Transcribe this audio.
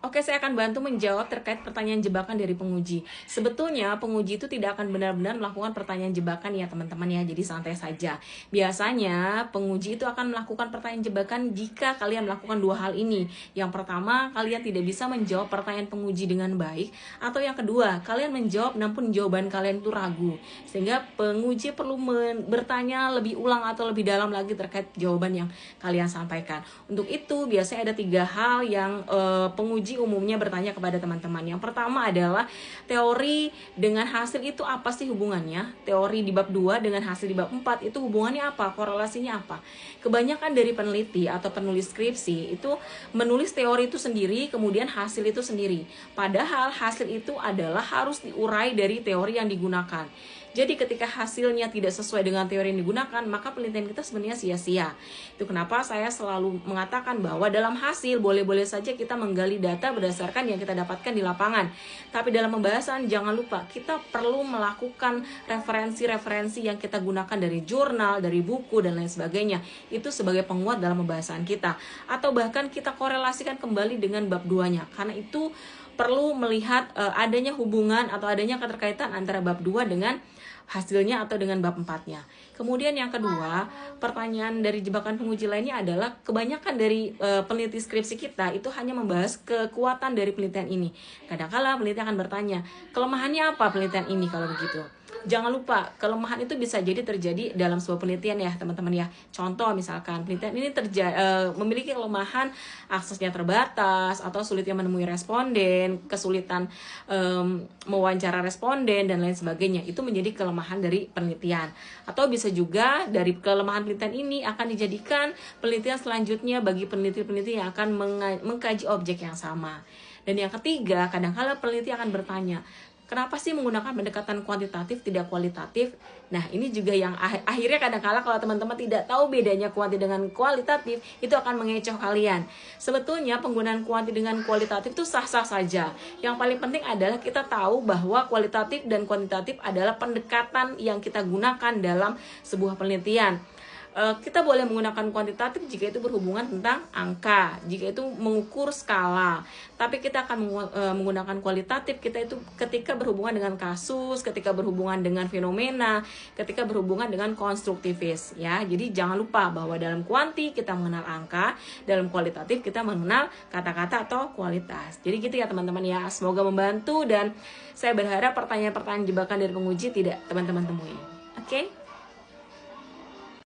Oke, saya akan bantu menjawab terkait pertanyaan jebakan dari penguji. Sebetulnya penguji itu tidak akan benar-benar melakukan pertanyaan jebakan ya teman-teman ya, jadi santai saja. Biasanya penguji itu akan melakukan pertanyaan jebakan jika kalian melakukan dua hal ini. Yang pertama, kalian tidak bisa menjawab pertanyaan penguji dengan baik. Atau yang kedua, kalian menjawab namun jawaban kalian itu ragu. Sehingga penguji perlu bertanya lebih ulang atau lebih dalam lagi terkait jawaban yang kalian sampaikan. Untuk itu, biasanya ada 3 hal yang penguji umumnya bertanya kepada teman-teman. Yang pertama adalah teori dengan hasil itu apa sih hubungannya? Teori di bab 2 dengan hasil di bab 4 itu hubungannya apa? Korelasinya apa? Kebanyakan dari peneliti atau penulis skripsi itu menulis teori itu sendiri, kemudian hasil itu sendiri. Padahal hasil itu adalah harus diurai dari teori yang digunakan. Jadi ketika hasilnya tidak sesuai dengan teori yang digunakan, maka penelitian kita sebenarnya sia-sia. Itu kenapa saya selalu mengatakan bahwa dalam hasil boleh-boleh saja kita menggali data berdasarkan yang kita dapatkan di lapangan. Tapi dalam pembahasan jangan lupa kita perlu melakukan referensi-referensi yang kita gunakan dari jurnal, dari buku dan lain sebagainya. Itu sebagai penguat dalam pembahasan kita. Atau bahkan kita korelasikan kembali dengan bab 2-nya. Karena itu perlu melihat adanya hubungan atau adanya keterkaitan antara bab 2 dengan hasilnya atau dengan bab 4-nya. Kemudian yang kedua, pertanyaan dari jebakan penguji lainnya adalah kebanyakan dari peneliti skripsi kita itu hanya membahas kekuatan dari penelitian ini. Kadang-kala peneliti akan bertanya, kelemahannya apa penelitian ini kalau begitu? Jangan lupa, kelemahan itu bisa jadi terjadi dalam sebuah penelitian ya teman-teman ya. Contoh misalkan penelitian ini memiliki kelemahan aksesnya terbatas atau sulitnya menemui responden, kesulitan mewawancara responden dan lain sebagainya. Itu menjadi kelemahan dari penelitian. Atau bisa juga dari kelemahan penelitian ini akan dijadikan penelitian selanjutnya bagi peneliti-peneliti yang akan mengkaji objek yang sama. Dan yang ketiga, kadang-kala peneliti akan bertanya, kenapa sih menggunakan pendekatan kuantitatif tidak kualitatif? Nah, ini juga yang akhirnya kadang-kala kalau teman-teman tidak tahu bedanya kuanti dengan kualitatif, itu akan mengecoh kalian. Sebetulnya penggunaan kuanti dengan kualitatif itu sah-sah saja. Yang paling penting adalah kita tahu bahwa kualitatif dan kuantitatif adalah pendekatan yang kita gunakan dalam sebuah penelitian. Kita boleh menggunakan kuantitatif jika itu berhubungan tentang angka, jika itu mengukur skala. Tapi kita akan menggunakan kualitatif kita itu ketika berhubungan dengan kasus, ketika berhubungan dengan fenomena, ketika berhubungan dengan konstruktivis ya. Jadi jangan lupa bahwa dalam kuanti kita mengenal angka, dalam kualitatif kita mengenal kata-kata atau kualitas. Jadi gitu ya teman-teman ya. Semoga membantu dan saya berharap pertanyaan-pertanyaan jebakan dari penguji tidak teman-teman temui. Oke?